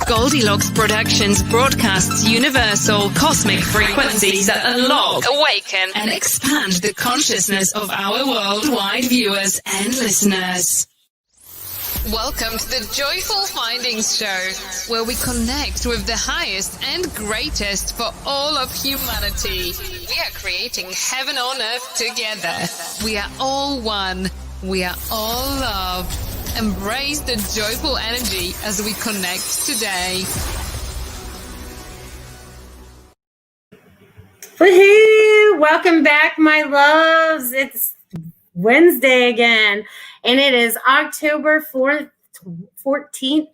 Goldylocks Productions broadcasts universal cosmic frequencies that unlock, awaken, and expand the consciousness of our worldwide viewers and listeners. Welcome to the Joyful Findings Show, where we connect with the highest and greatest for all of humanity. We are creating heaven on earth together. We are all one. We are all love. Embrace the joyful energy as we connect today. Woohoo! Welcome back, my loves. It's Wednesday again, and it is October 4th, 14th,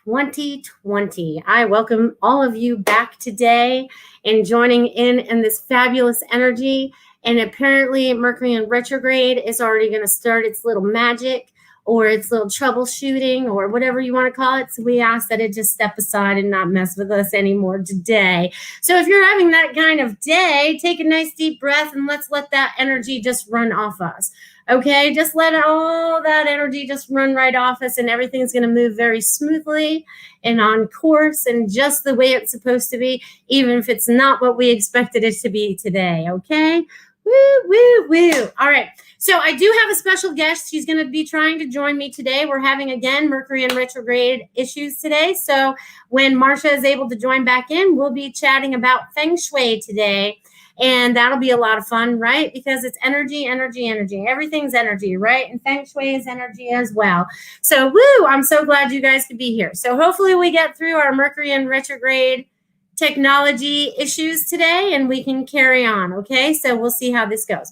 2020. I welcome all of you back today and joining in this fabulous energy. And apparently Mercury in retrograde is already going to start its little magic or its little troubleshooting or whatever you want to call it. So we ask that it just step aside and not mess with us anymore today. So if you're having that kind of day, take a nice deep breath and let's let that energy just run off us. Okay, just let all that energy just run right off us and everything's going to move very smoothly and on course and just the way it's supposed to be, even if it's not what we expected it to be today. Okay, woo, woo, woo. All right. So I do have a special guest. She's going to be trying to join me today. We're having, again, Mercury in retrograde issues today. So when Marcia is able to join back in, we'll be chatting about Feng Shui today. And that'll be a lot of fun, right? Because it's energy, energy, energy. Everything's energy, right? And Feng Shui is energy as well. So, woo, I'm so glad you guys could be here. So hopefully we get through our Mercury in retrograde technology issues today and we can carry on. Okay, so we'll see how this goes.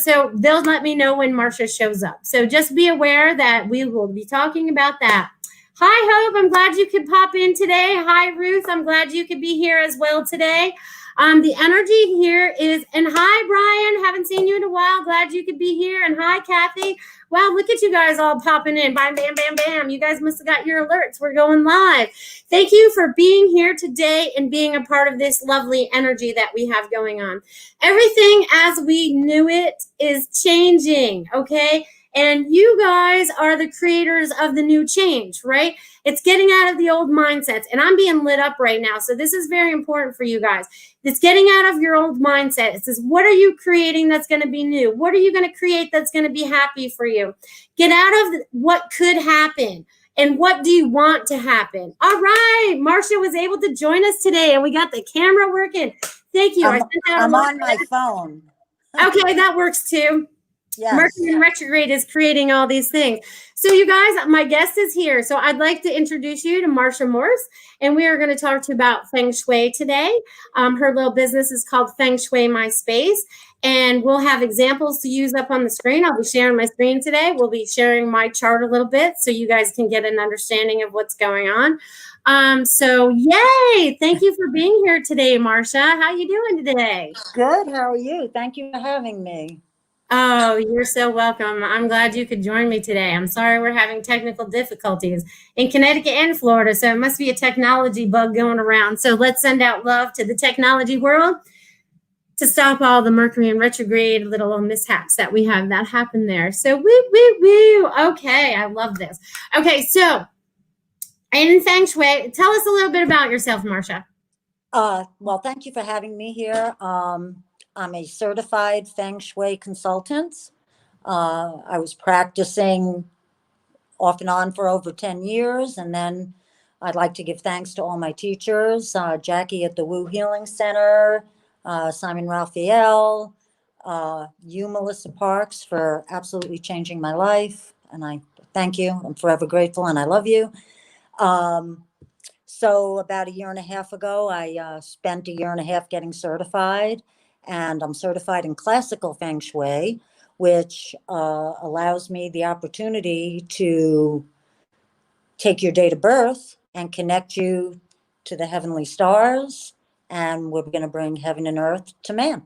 So they'll let me know when Marcia shows up. So just be aware that we will be talking about that. Hi, Hope. I'm glad you could pop in today. Hi, Ruth. I'm glad you could be here as well today. The energy here is, and hi, Brian. Haven't seen you in a while. Glad you could be here. And hi, Kathy. Wow, look at you guys all popping in. Bam, bam, bam, bam. You guys must have got your alerts. We're going live. Thank you for being here today and being a part of this lovely energy that we have going on. Everything as we knew it is changing, okay? And you guys are the creators of the new change, right? It's getting out of the old mindsets. And I'm being lit up right now. So this is very important for you guys. It's getting out of your old mindset. It says, what are you creating that's going to be new? What are you going to create that's going to be happy for you? Get out of what could happen. And what do you want to happen? All right. Marcia was able to join us today and we got the camera working. Thank you. I'm on my phone. Okay, that works too. Yes. Mercury in retrograde is creating all these things. So you guys, my guest is here. So I'd like to introduce you to Marcia Morse, and we are going to talk to you about Feng Shui today. Her little business is called Feng Shui My Space, and we'll have examples to use up on the screen. I'll be sharing my screen today. We'll be sharing my chart a little bit so you guys can get an understanding of what's going on. So yay! Thank you for being here today, Marcia. How you doing today? Good. How are you? Thank you for having me. Oh, you're so welcome. I'm glad you could join me today. I'm sorry we're having technical difficulties in Connecticut and Florida, so it must be a technology bug going around. So let's send out love to the technology world to stop all the Mercury in retrograde little mishaps that we have that happen there. So woo, woo, woo. Okay, I love this. Okay, so in Feng Shui, tell us a little bit about yourself, Marcia. Well, thank you for having me here. I'm a certified Feng Shui consultant. I was practicing off and on for over 10 years. And then I'd like to give thanks to all my teachers, Jackie at the Wu Healing Center, Simon Raphael, you, Melissa Parks, for absolutely changing my life. And I thank you. I'm forever grateful and I love you. So about a year and a half ago, I spent a year and a half getting certified. And I'm certified in classical Feng Shui, which allows me the opportunity to take your date of birth and connect you to the heavenly stars. And we're going to bring heaven and earth to man.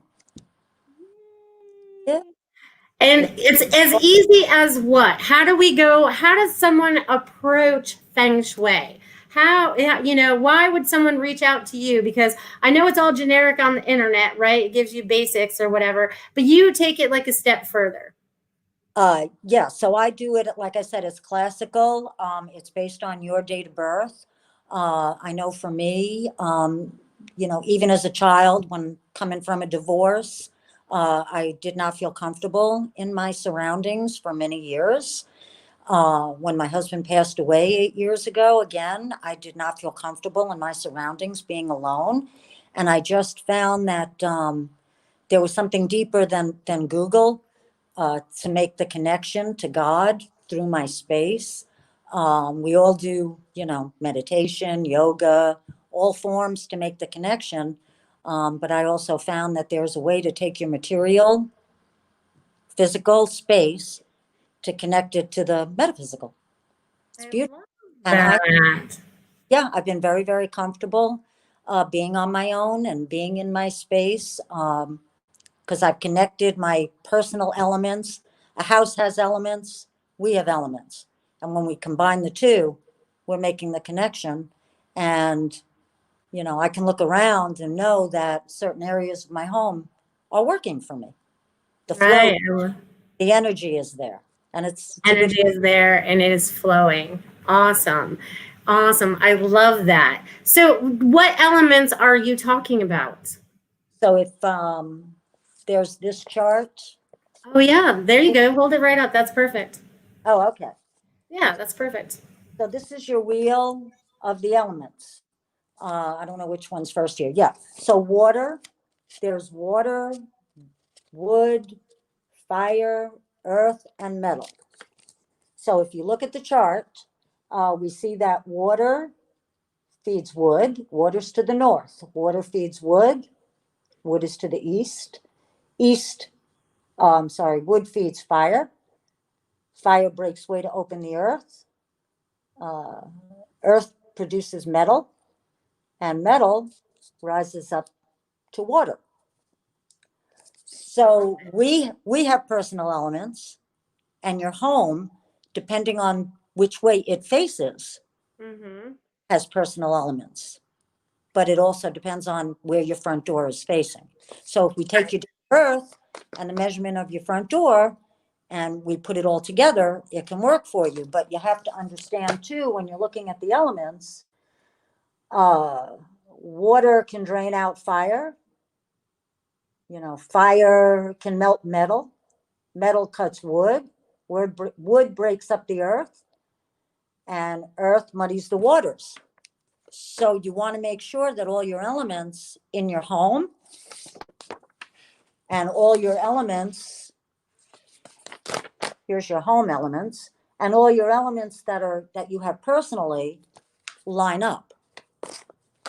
Yeah. And it's as easy as what? How does someone approach Feng Shui? Why would someone reach out to you? Because I know it's all generic on the internet, right? It gives you basics or whatever, but you take it like a step further. Yeah, so I do it, like I said, it's classical. It's based on your date of birth. I know for me, even as a child, when coming from a divorce, I did not feel comfortable in my surroundings for many years. When my husband passed away 8 years ago, again, I did not feel comfortable in my surroundings being alone. And I just found that there was something deeper than Google to make the connection to God through my space. We all do, meditation, yoga, all forms to make the connection. But I also found that there's a way to take your material, physical space to connect it to the metaphysical. It's beautiful. And I've been very, very comfortable being on my own and being in my space because I've connected my personal elements. A house has elements, we have elements. And when we combine the two, we're making the connection. And, I can look around and know that certain areas of my home are working for me. The flow, the energy is there. And it's energy is there and it is flowing. Awesome. I love that. So what elements are you talking about? So if there's this chart. Oh yeah, there you go. Hold it right up. That's perfect. Oh, okay. Yeah, that's perfect. So this is your wheel of the elements. I don't know which one's first here. Yeah. So water, there's water, wood, fire, earth, and metal. So if you look at the chart, we see that water feeds wood. Water's to the north. Water feeds wood. Wood is to the east. Wood feeds fire. Fire breaks way to open the earth. Earth produces metal, and metal rises up to water. So we have personal elements, and your home, depending on which way it faces, has personal elements. But it also depends on where your front door is facing. So if we take you to Earth and the measurement of your front door, and we put it all together, it can work for you. But you have to understand too, when you're looking at the elements, water can drain out fire. Fire can melt metal. Metal cuts wood. Wood breaks up the earth. And earth muddies the waters. So you want to make sure that all your elements in your home and all your elements, here's your home elements, and all your elements that you have personally line up.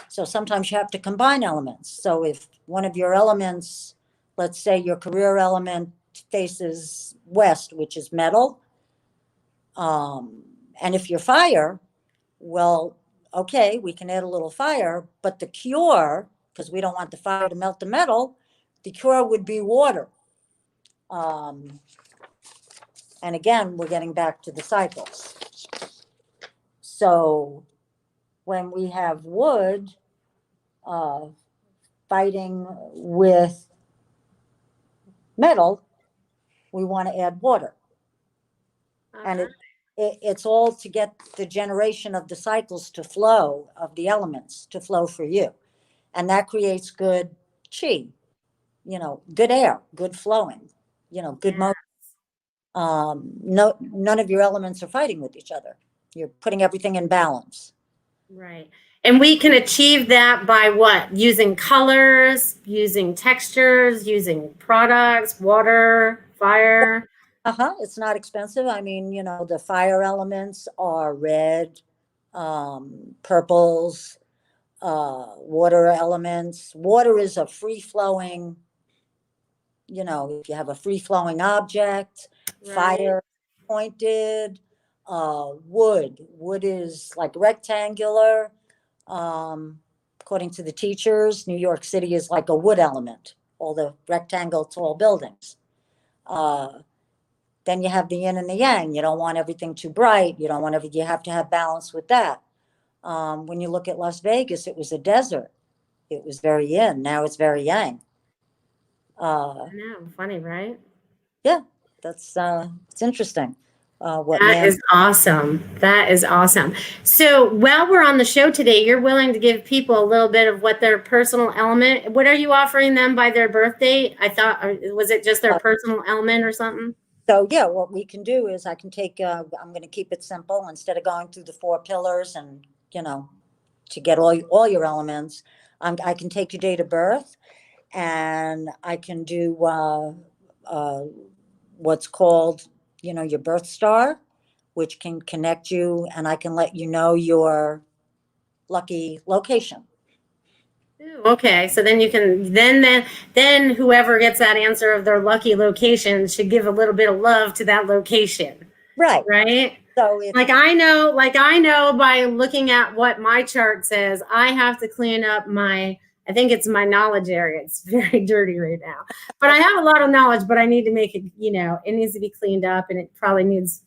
So sometimes you have to combine elements. So if one of your elements, let's say your career element faces west, which is metal, and if you're fire, well, okay, we can add a little fire, but the cure, because we don't want the fire to melt the metal, the cure would be water. And again, we're getting back to the cycles. So when we have wood fighting with metal, we want to add water. And it's all to get the generation of the cycles to flow, of the elements to flow for you. And that creates good chi, good air, good flowing, good motion. None of your elements are fighting with each other. You're putting everything in balance. Right. And we can achieve that by what? Using colors, using textures, using products, water, fire. It's not expensive. I mean, the fire elements are red, purples, water elements. Water is a free flowing, if you have a free flowing object, right. Fire pointed, wood is like rectangular. According to the teachers, New York City is like a wood element, all the rectangle tall buildings. Then you have the yin and the yang. You don't want everything too bright. You have to have balance with that. When you look at Las Vegas, it was a desert. It was very yin. Now it's very yang. I know, funny, right? Yeah, that's it's interesting. what That man. is awesome. That is awesome. So while we're on the show today, you're willing to give people a little bit of what their personal element, what are you offering them by their birth date? I thought, was it just their personal element or something? So yeah, what we can do is I can take, I'm going to keep it simple instead of going through the 4 pillars and, to get all your elements. I can take your date of birth, and I can do what's called, your birth star, which can connect you, and I can let you know your lucky location. Ooh, okay, so then you can then whoever gets that answer of their lucky location should give a little bit of love to that location, Right. right? So it's, Like I know by looking at what my chart says, I have to clean up I think it's my knowledge area. It's very dirty right now. But I have a lot of knowledge, but I need to make it, it needs to be cleaned up, and it probably needs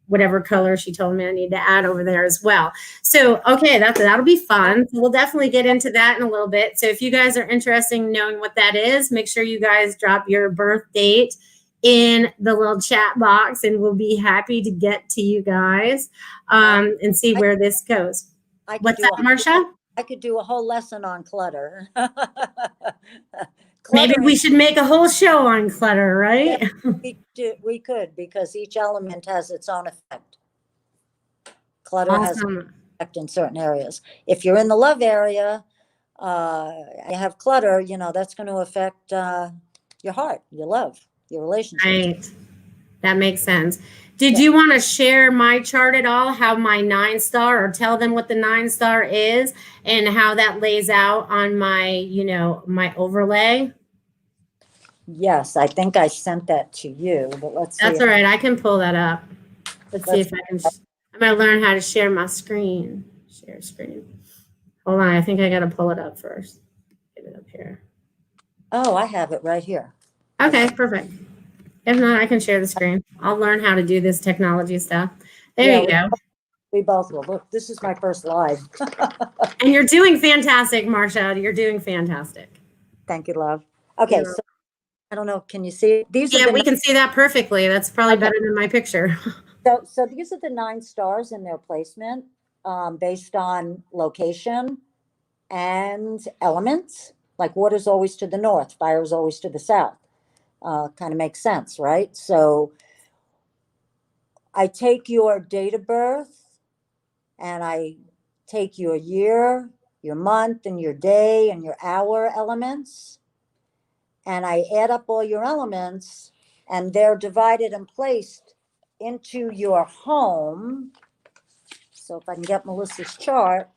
whatever color she told me I need to add over there as well. So, okay, that'll be fun. So we'll definitely get into that in a little bit. So if you guys are interested in knowing what that is, make sure you guys drop your birth date in the little chat box, and we'll be happy to get to you guys and see where this goes. What's that, Marcia? I could do a whole lesson on clutter. Maybe we should make a whole show on clutter, right? Yeah, we could, because each element has its own effect. Clutter has an effect in certain areas. If you're in the love area, you have clutter, that's going to affect your heart, your love, your relationships. Right. That makes sense. Did you want to share my chart at all, how my 9-star, or tell them what the 9-star is and how that lays out on my, my overlay? Yes, I think I sent that to you, but let's see. That's all right. I can pull that up. Let's see if I can. I'm going to learn how to share my screen. Share screen. Hold on. I think I got to pull it up first. Get it up here. Oh, I have it right here. Okay, perfect. If not, I can share the screen. I'll learn how to do this technology stuff. There you go. We both will. Look, this is my first live. And you're doing fantastic, Marcia. You're doing fantastic. Thank you, love. Okay, so I don't know. Can you see it? We can see that perfectly. That's probably better than my picture. So these are the 9 stars in their placement, based on location and elements. Like water's always to the north, fire is always to the south. Kind of makes sense, right? So I take your date of birth, and I take your year, your month, and your day, and your hour elements, and I add up all your elements, and they're divided and placed into your home. So if I can get Melissa's chart,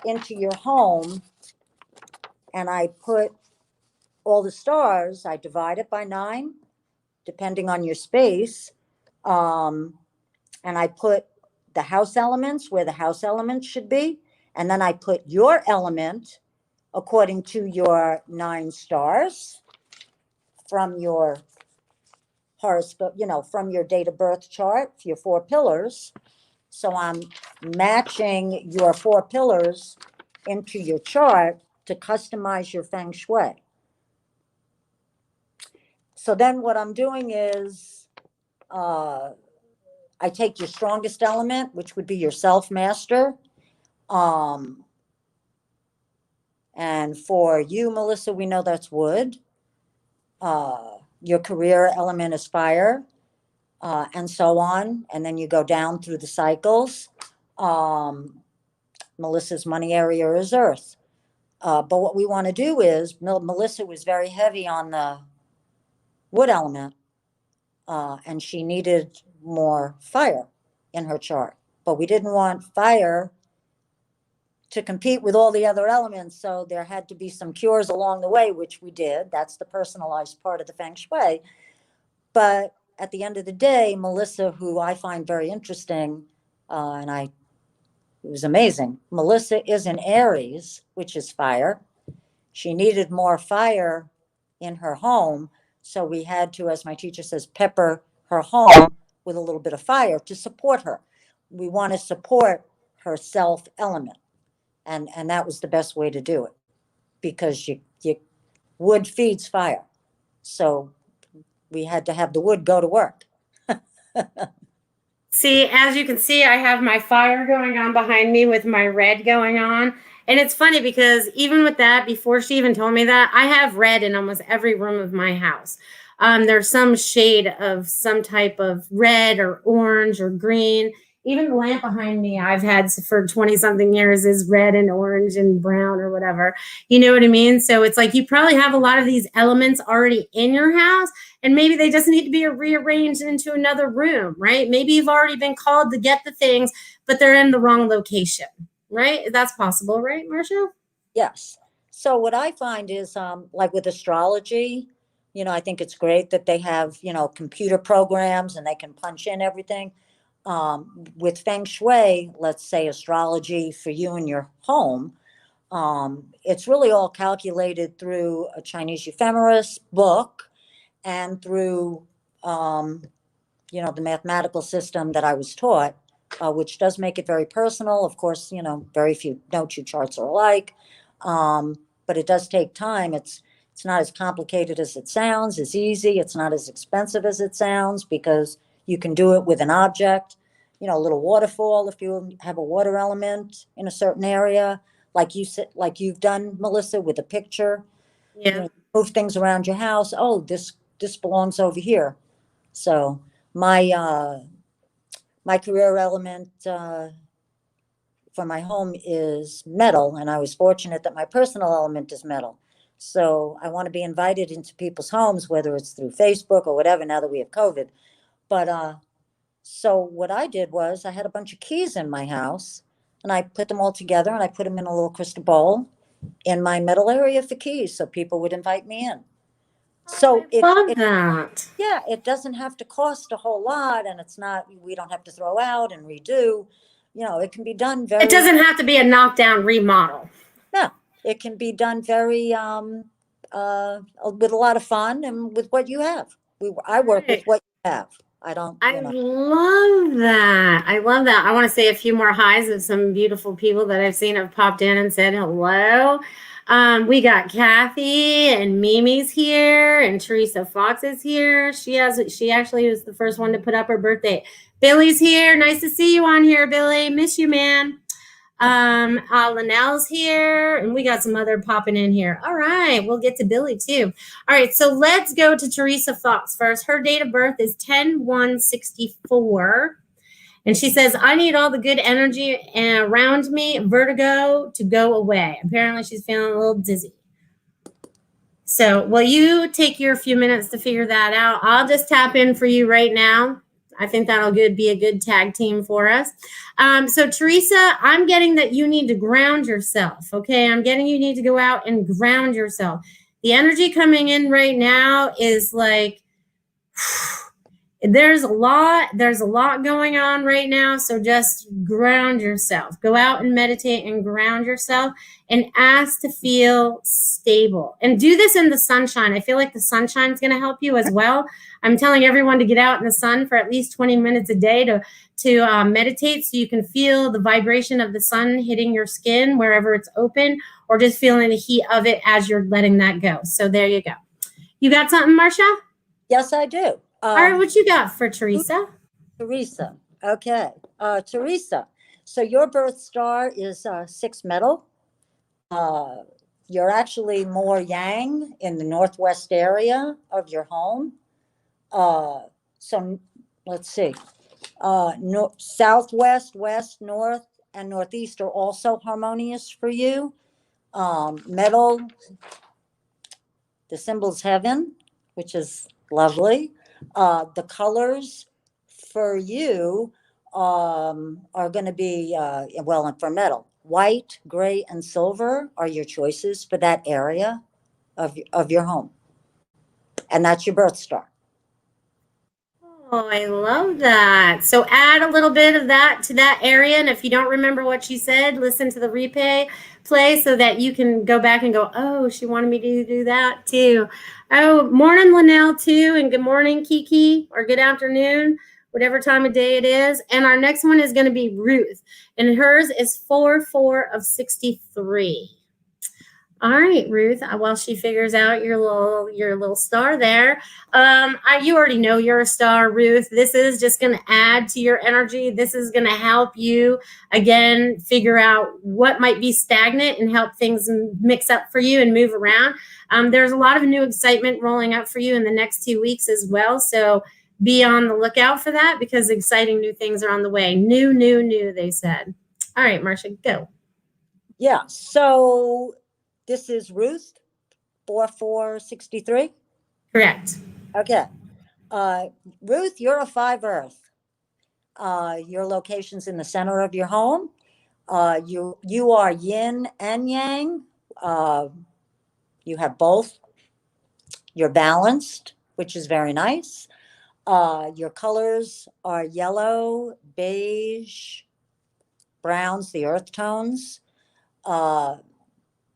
into your home, and I put all the stars, I divide it by 9, depending on your space. And I put the house elements where the house elements should be. And then I put your element according to your 9 stars from your horoscope, from your date of birth chart, your 4 pillars. So I'm matching your 4 pillars into your chart to customize your feng shui. So then what I'm doing is I take your strongest element, which would be your self-master. And for you, Melissa, we know that's wood. Your career element is fire, and so on. And then you go down through the cycles. Melissa's money area is earth. But what we want to do is, Melissa was very heavy on the wood element, and she needed more fire in her chart. But we didn't want fire to compete with all the other elements, so there had to be some cures along the way, which we did. That's the personalized part of the feng shui. But at the end of the day, Melissa, who I find very interesting, it was amazing. Melissa is in Aries, which is fire. She needed more fire in her home, so we had to, as my teacher says, pepper her home with a little bit of fire to support her. We want to support her self element. And that was the best way to do it, because wood feeds fire. So we had to have the wood go to work. See, as you can see, I have my fire going on behind me with my red going on. And it's funny because even with that, before she even told me that, I have red in almost every room of my house. There's some shade of some type of red or orange or green. Even the lamp behind me, I've had for 20 something years is red and orange and brown or whatever. You know what I mean? So it's like you probably have a lot of these elements already in your house, and maybe they just need to be rearranged into another room, right? Maybe you've already been called to get the things, but they're in the wrong location, right? That's possible, right, Marcia? Yes. So what I find is, like with astrology, I think it's great that they have, computer programs and they can punch in everything. With Feng Shui, let's say astrology for you and your home, it's really all calculated through a Chinese ephemeris book and through, the mathematical system that I was taught, which does make it very personal. Of course, very few, no two charts are alike, but it does take time. It's not as complicated as it sounds. It's easy. It's not as expensive as it sounds because you can do it with an object, a little waterfall if you have a water element in a certain area, like you've done, Melissa, with a picture. Yeah. Move things around your house. Oh, this belongs over here. So my career element for my home is metal, and I was fortunate that my personal element is metal. So I want to be invited into people's homes, whether it's through Facebook or whatever, now that we have COVID. But so what I did was I had a bunch of keys in my house, and I put them all together, and I put them in a little crystal bowl in my metal area for keys, so people would invite me in. So Love that. yeah, it doesn't have to cost a whole lot, and we don't have to throw out and redo. It can be done very. It doesn't have to be a knockdown remodel. No, it can be done very with a lot of fun and with what you have. I work with what you have. I don't. I love that. I love that. I want to say a few more highs of some beautiful people that I've seen have popped in and said hello. We got Kathy and Mimi's here, and Theresa Fox is here. She actually was the first one to put up her birthday. Billy's here. Nice to see you on here, Billy. Miss you, man. Linnell's here, and we got some other popping in here. All right, we'll get to Billy too. All right, so let's go to Theresa Fox first. Her date of birth is 10/1/64. And she says, I need all the good energy around me, vertigo to go away. Apparently, she's feeling a little dizzy. So will you take your few minutes to figure that out? I'll just tap in for you right now. I think that'll be a good tag team for us. So Theresa, I'm getting that you need to ground yourself. Okay, I'm getting you need to go out and ground yourself. The energy coming in right now is like, there's a lot going on right now. So just ground yourself. Go out and meditate and ground yourself and ask to feel stable. And do this in the sunshine. I feel like the sunshine is going to help you as well. I'm telling everyone to get out in the sun for at least 20 minutes a day to meditate, so you can feel the vibration of the sun hitting your skin wherever it's open, or just feeling the heat of it as you're letting that go. So there you go. You got something, Marcia? Yes, I do. All right, what you got for Theresa? Theresa, okay. Theresa, so your birth star is 6 metal. You're actually more yang in the northwest area of your home. So let's see. Southwest, west, north, and northeast are also harmonious for you. Metal, the symbol's heaven, which is lovely. The colors for you are going to be, well, for metal, white, gray, and silver are your choices for that area of your home. And that's your birth star. Oh, I love that. So add a little bit of that to that area. And if you don't remember what she said, listen to the replay so that you can go back and go, oh, she wanted me to do that too. Oh, morning, Linnell, too. And good morning, Kiki, or good afternoon, whatever time of day it is. And our next one is going to be Ruth. And hers is 4/4/63. All right, Ruth. While she figures out your little star there, you already know you're a star, Ruth. This is just going to add to your energy. This is going to help you again figure out what might be stagnant and help things mix up for you and move around. There's a lot of new excitement rolling up for you in the next 2 weeks as well. So be on the lookout for that because exciting new things are on the way. New, they said. All right, Marcia, go. Yeah. So this is Ruth, 4463. Correct. Okay. Ruth, you're a 5 Earth. Your location's in the center of your home. You are yin and yang. You have both. You're balanced, which is very nice. Your colors are yellow, beige, browns, the earth tones.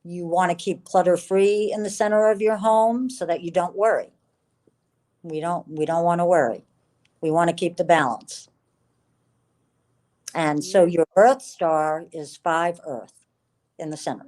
You want to keep clutter free in the center of your home so that you don't worry. We don't want to worry. We want to keep the balance. And so your Earth star is 5 Earth in the center.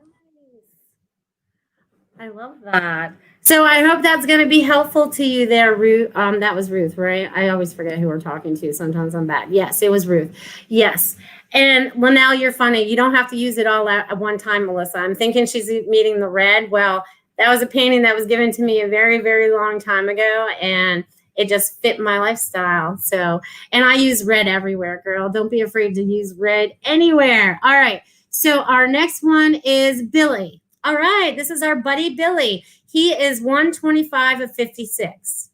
I love that. So I hope that's going to be helpful to you there, Ruth. That was Ruth, right? I always forget who we're talking to. Sometimes I'm bad. Yes, it was Ruth. Yes. And well, now you're funny. You don't have to use it all at one time, Melissa. I'm thinking she's meeting the red. Well, that was a painting that was given to me a very, very long time ago. And it just fit my lifestyle. So, and I use red everywhere, girl. Don't be afraid to use red anywhere. All right. So our next one is Billy. All right, this is our buddy Billy. He is 125 of 56.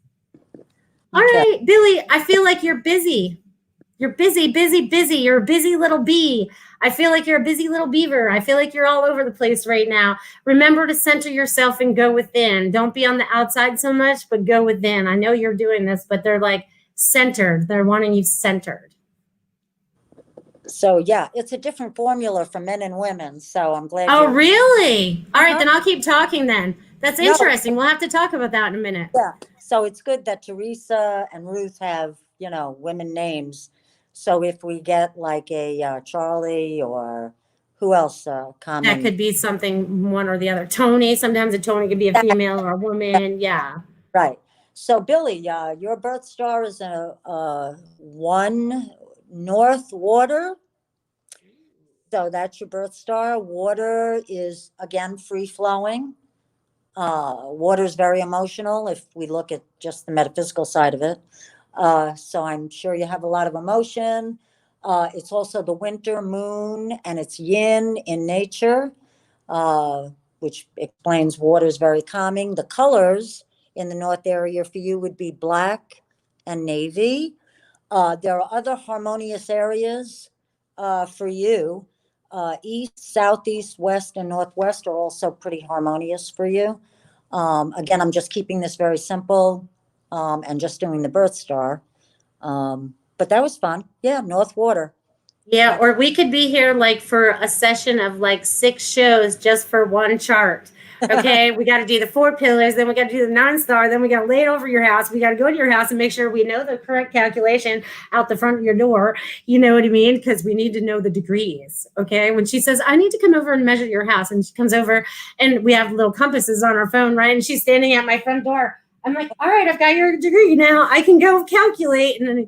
All right, Billy, I feel like you're busy. You're busy. You're a busy little bee. I feel like you're a busy little beaver. I feel like you're all over the place right now. Remember to center yourself and go within. Don't be on the outside so much, but go within. I know you're doing this, but they're like centered. They're wanting you centered. So yeah, it's a different formula for men and women. So I'm glad. Oh, really? All right, then I'll keep talking then. That's interesting. We'll have to talk about that in a minute. Yeah. So it's good that Theresa and Ruth have, women names. So if we get like a Charlie or who else common? That could be something, one or the other. Tony. Sometimes a Tony could be a female or a woman. Yeah. Right. So Billy, your birth star is a 1 North Water. So that's your birth star. Water is, again, free flowing. Water is very emotional if we look at just the metaphysical side of it. So I'm sure you have a lot of emotion. It's also the winter moon and it's yin in nature, which explains water is very calming. The colors in the North area for you would be black and navy. There are other harmonious areas for you. East, southeast, west, and northwest are also pretty harmonious for you. Again, I'm just keeping this very simple and just doing the birth star. But that was fun. Yeah, North Water. Yeah, or we could be here like for a session of like 6 shows just for one chart. Okay, we got to do the 4 pillars, then we got to do the 9-star, then we got to lay it over your house. We got to go to your house and make sure we know the correct calculation out the front of your door. You know what I mean? Because we need to know the degrees. Okay, when she says, I need to come over and measure your house, and she comes over and we have little compasses on our phone, right? And she's standing at my front door. I'm like, all right, I've got your degree now. I can go calculate. And,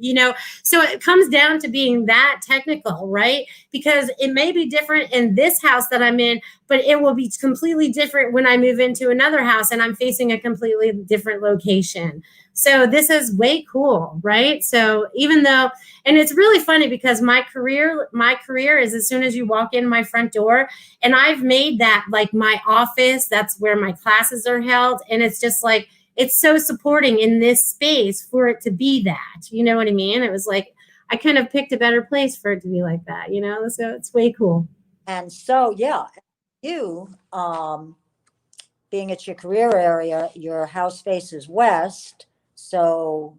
so it comes down to being that technical, right? Because it may be different in this house that I'm in, but it will be completely different when I move into another house and I'm facing a completely different location. So this is way cool, right? So even though, and it's really funny because my career is as soon as you walk in my front door, and I've made that like my office. That's where my classes are held. And it's just like, it's so supporting in this space for it to be that, you know what I mean? It was like, I kind of picked a better place for it to be like that, so it's way cool. And so, yeah, you, being at your career area, your house faces west. So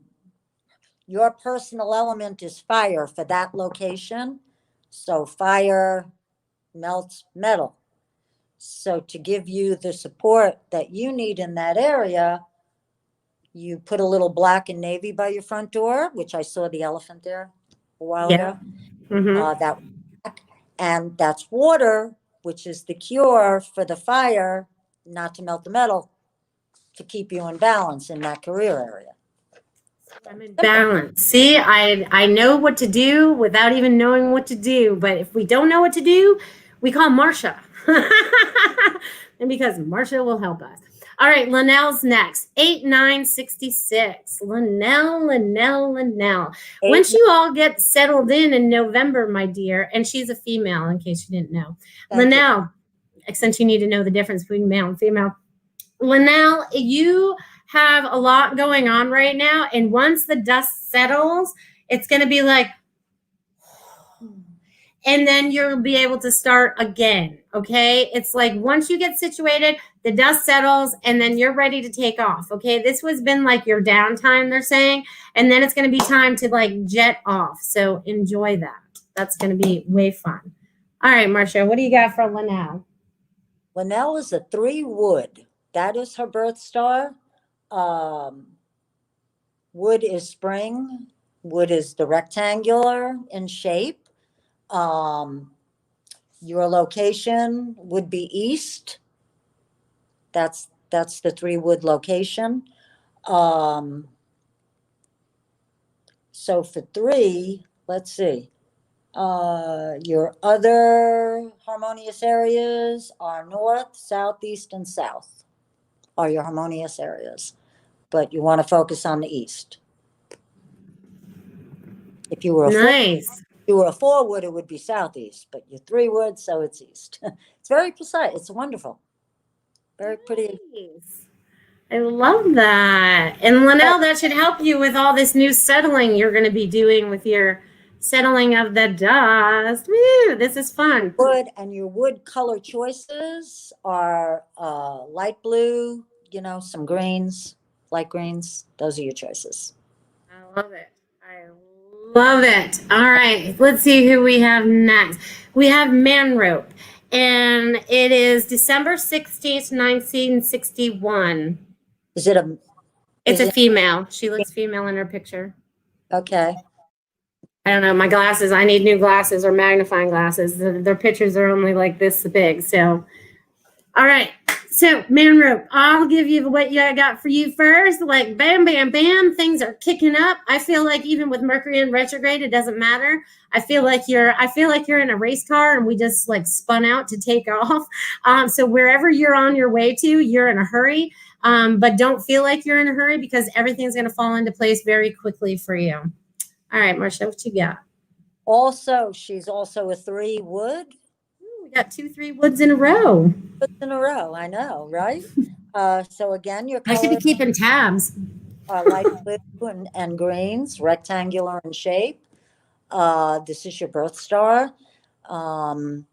your personal element is fire for that location. So fire melts metal. So to give you the support that you need in that area, you put a little black and navy by your front door, which I saw the elephant there a while ago. Mm-hmm. And that's water, which is the cure for the fire not to melt the metal, to keep you in balance in that career area. I'm in balance. See, I know what to do without even knowing what to do. But if we don't know what to do, we call Marcia. And because Marcia will help us. All right, Linnell's next. 8966. Linnell. Once you all get settled in November, my dear, and she's a female, in case you didn't know. Linnell, since you need to know the difference between male and female. Linnell, you have a lot going on right now, and once the dust settles, it's going to be like, and then you'll be able to start again. Okay, it's like once you get situated, the dust settles, and then you're ready to take off. Okay, this has been like your downtime, they're saying, and then it's going to be time to like jet off. So enjoy that. That's going to be way fun. All right, Marcia, what do you got for Linnell? Linnell is a 3 wood. That is her birth star. Wood is spring. Wood is the rectangular in shape. Your location would be east. That's the 3 wood location. So for 3, let's see. Your other harmonious areas are north, south, east, and south are your harmonious areas. But you want to focus on the east. If you were a 4 wood, it would be southeast, but you're 3 wood, so it's east. It's very precise. It's wonderful. Very pretty. Nice. I love that. And Linnell, that should help you with all this new settling you're going to be doing with your settling of the dust. Woo, this is fun. Wood, and your wood color choices are light blue, some greens, light greens. Those are your choices. I love it. Love it. All right. Let's see who we have next. We have Manrope, and it is December 16th, 1961. Is it a? It's a female. She looks female in her picture. Okay. I don't know. My glasses, I need new glasses or magnifying glasses. Their pictures are only like this big. So, all right. So, Manrope, I'll give you what I got for you first. Like, bam, bam, bam, things are kicking up. I feel like even with Mercury in retrograde, it doesn't matter. I feel like you're in a race car and we just like spun out to take off. So wherever you're on your way to, you're in a hurry. But don't feel like you're in a hurry because everything's going to fall into place very quickly for you. All right, Marcia, what you got? Also, she's also a 3 wood. We got 2 3 woods in a row. I know, right? So again, your I should be keeping tabs. Light blue and greens, rectangular in shape. This is your birth star. All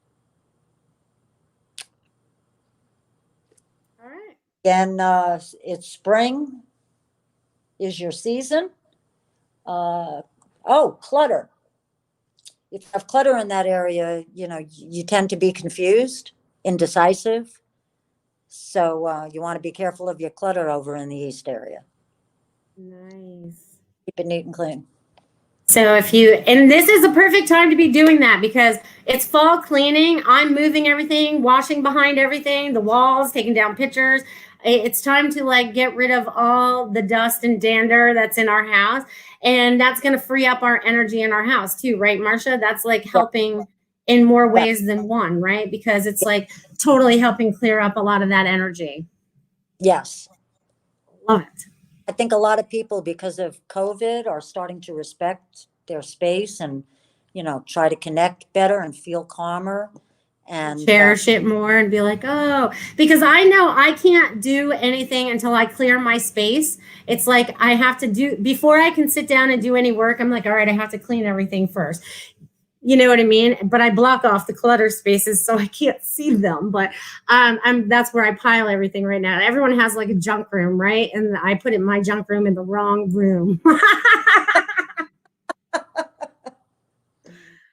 right. Again, it's spring is your season. Clutter. If you have clutter in that area, you tend to be confused, indecisive. So you want to be careful of your clutter over in the east area. Nice. Keep it neat and clean. So and this is a perfect time to be doing that because it's fall cleaning. I'm moving everything, washing behind everything, the walls, taking down pictures. It's time to like get rid of all the dust and dander that's in our house. And that's going to free up our energy in our house too, right, Marcia? That's like helping in more ways than one, right? Because it's like totally helping clear up a lot of that energy. Yes. Love it. I think a lot of people, because of COVID, are starting to respect their space and, try to connect better and feel calmer. And cherish it more and be like, oh, because I know I can't do anything until I clear my space. It's like I have to do before I can sit down and do any work. I'm like, all right, I have to clean everything first. You know what I mean? But I block off the clutter spaces so I can't see them. But that's where I pile everything right now. Everyone has like a junk room, right? And I put my junk room in the wrong room.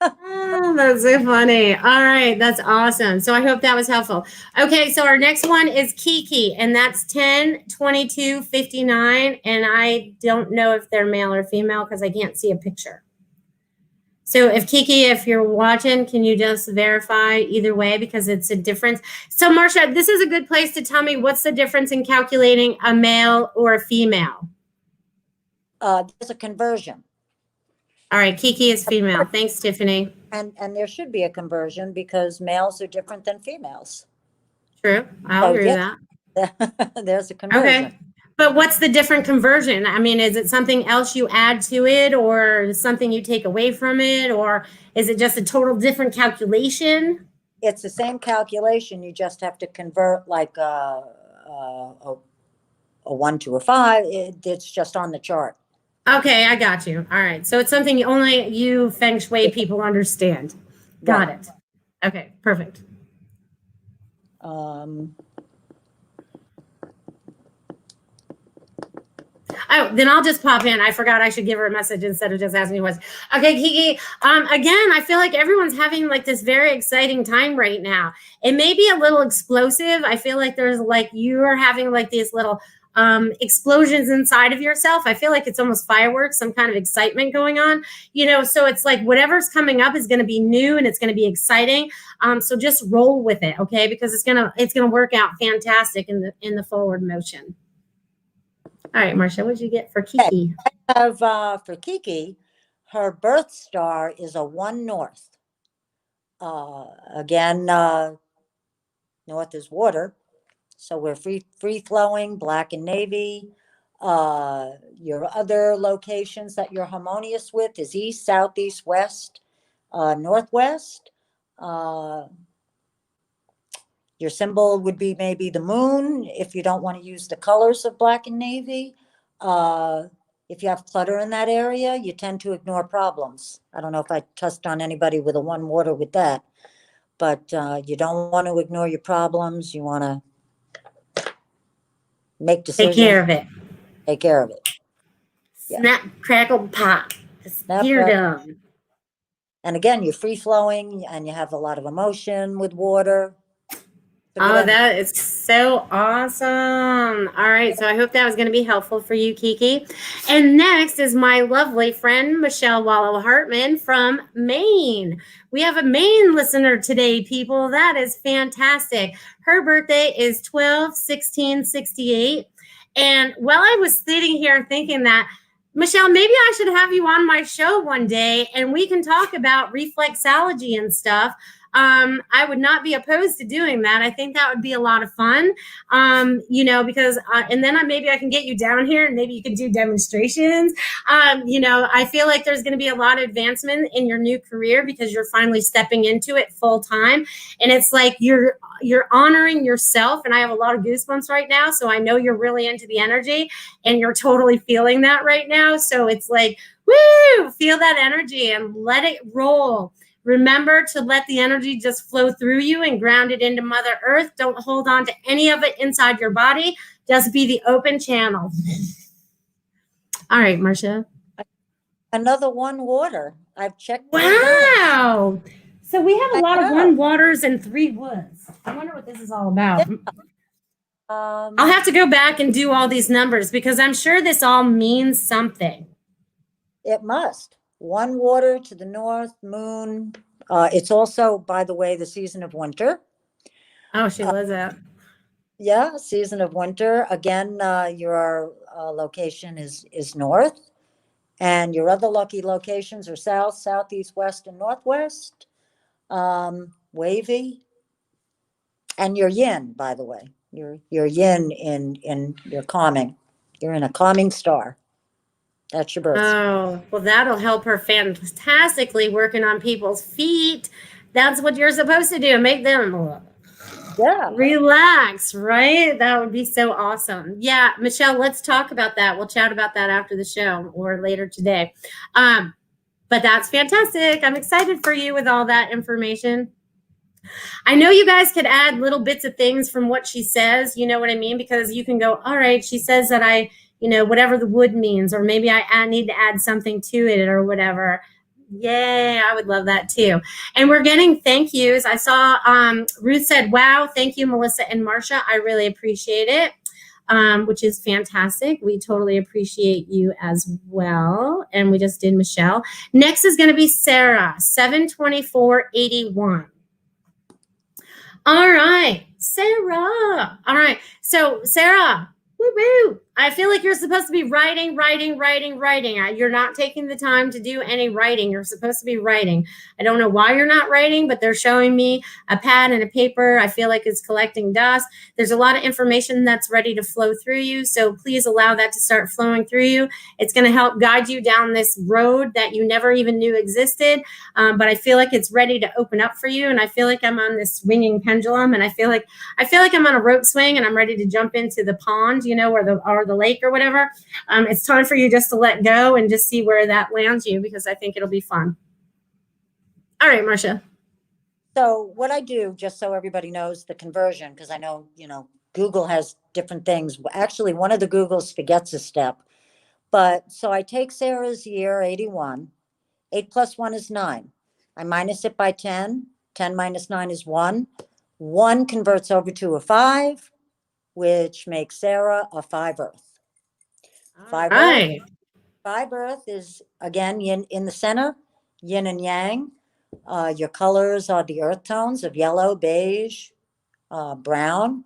Oh, that's so funny. All right. That's awesome. So I hope that was helpful. Okay. So our next one is Kiki, and that's 10/22/59. And I don't know if they're male or female because I can't see a picture. So if Kiki, if you're watching, can you just verify either way because it's a difference? So Marcia, this is a good place to tell me what's the difference in calculating a male or a female. There's a conversion. All right, Kiki is female. Thanks, Tiffany. And there should be a conversion because males are different than females. True. I'll agree with that. There's a conversion. Okay. But what's the different conversion? I mean, is it something else you add to it or something you take away from it? Or is it just a total different calculation? It's the same calculation. You just have to convert like a 1 to a 5. It's just on the chart. Okay, I got you. All right. So it's something only you Feng Shui people understand. Got Right. it. Okay, perfect. Oh, then I'll just pop in. I forgot I should give her a message instead of just asking you questions. Okay, Kiki. Again, I feel like everyone's having like this very exciting time right now. It may be a little explosive. I feel like there's like you are having like these little explosions inside of yourself. I feel like it's almost fireworks, some kind of excitement going on, you know, so it's like whatever's coming up is going to be new and it's going to be exciting. So just roll with it. Okay. Because it's going to work out fantastic in the forward motion. All right, Marcia, what did you get for Kiki? I have, for Kiki, her birth star is a 1 north. Again, north is water. So we're free flowing, black and navy. Your other locations that you're harmonious with is east, south, east, west, northwest. Your symbol would be maybe the moon if you don't want to use the colors of black and navy. If you have clutter in that area, you tend to ignore problems. I don't know if I touched on anybody with a 1 water with that, but you don't want to ignore your problems. You want to make decisions. Take care of it. Take care of it. Yeah. Snap, crackle, pop. You're done. And again, you're free flowing and you have a lot of emotion with water. Oh, that is so awesome. All right. So I hope that was going to be helpful for you, Kiki. And next is my lovely friend, Michelle Wallow Hartman from Maine. We have a Maine listener today, people. That is fantastic. Her birthday is 12/16/68. And while I was sitting here thinking that, Michelle, maybe I should have you on my show one day and we can talk about reflexology and stuff. I would not be opposed to doing that. I think that would be a lot of fun, you know, because, and then maybe I can get you down here and maybe you can do demonstrations. You know, I feel like there's going to be a lot of advancement in your new career because you're finally stepping into it full time. And it's like you're honoring yourself. And I have a lot of goosebumps right now. So I know you're really into the energy and you're totally feeling that right now. So it's like, woo, feel that energy and let it roll. Remember to let the energy just flow through you and ground it into Mother Earth. Don't hold on to any of it inside your body. Just be the open channel. All right, Marcia. Another 1 water. I've checked. Wow. So we have a lot of 1 waters and 3 woods. I wonder what this is all about. Yeah. I'll have to go back and do all these numbers because I'm sure this all means something. It must. 1 water to the north, moon. It's also, by the way, the season of winter. Oh, she loves that. Yeah, season of winter. Again, your location is north. And your other lucky locations are south, southeast, west, and northwest. Wavy. And your yin, by the way. Your yin in your calming. You're in a calming star. That's your birth. Oh, well, that'll help her fantastically working on people's feet. That's what you're supposed to do. Make them relax, right? That would be so awesome. Yeah, Michelle, let's talk about that. We'll chat about that after the show or later today. But that's fantastic. I'm excited for you with all that information. I know you guys could add little bits of things from what she says. You know what I mean? Because you can go, all right, she says that you know, whatever the wood means, or maybe I need to add something to it or whatever. Yay, I would love that too. And we're getting thank yous. I saw Ruth said, wow, thank you, Melissa and Marcia. I really appreciate it. which is fantastic. We totally appreciate you as well. And we just did Michelle. Next is going to be Sarah, 72481. All right, Sarah. All right, so Sarah, woo-woo. I feel like you're supposed to be writing. You're not taking the time to do any writing. You're supposed to be writing. I don't know why you're not writing, but they're showing me a pad and a paper. I feel like it's collecting dust. There's a lot of information that's ready to flow through you, so please allow that to start flowing through you. It's going to help guide you down this road that you never even knew existed, but I feel like it's ready to open up for you, and I feel like I'm on this swinging pendulum, and I feel like I'm on a rope swing, and I'm ready to jump into the pond, or the lake or whatever. It's time for you just to let go and just see where that lands you, because I think it'll be fun. All right, Marcia. So what I do, just so everybody knows the conversion, because I know, Google has different things. Actually, one of the Googles forgets a step. But so I take Sarah's year, 81. 8 plus 1 is 9. I minus it by 10. 10 minus 9 is 1. 1 converts over to a 5, which makes Sarah a 5 Earth. 5 Right. Earth. 5 Earth is, again, yin in the center, yin and yang. Your colors are the earth tones of yellow, beige, brown.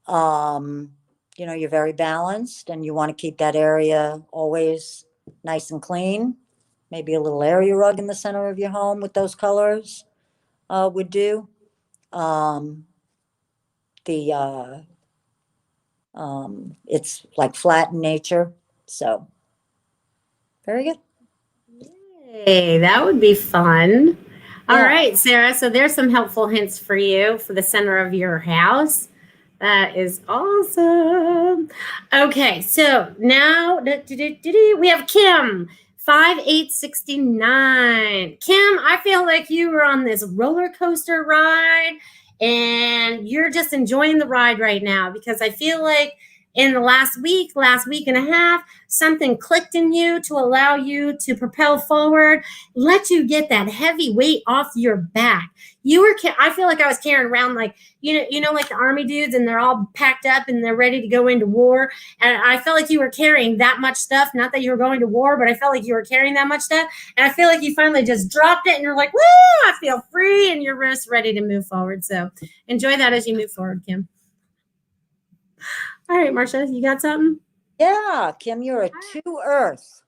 You're very balanced, and you want to keep that area always nice and clean. Maybe a little area rug in the center of your home with those colors would do. It's like flat in nature. So very good. Hey, that would be fun. All Yeah. right, Sarah. So there's some helpful hints for you for the center of your house. That is awesome. Okay, so now we have Kim, 5869. Kim, I feel like you were on this roller coaster ride and you're just enjoying the ride right now, because I feel like in the last week and a half, something clicked in you to allow you to propel forward, let you get that heavy weight off your back. I feel like I was carrying around like, like the army dudes, and they're all packed up and they're ready to go into war. And I felt like you were carrying that much stuff. Not that you were going to war, but I felt like you were carrying that much stuff. And I feel like you finally just dropped it and you're like, woo, I feel free, and you're just ready to move forward. So enjoy that as you move forward, Kim. All right, Marcia, you got something? Yeah, Kim, you're a 2 Earth.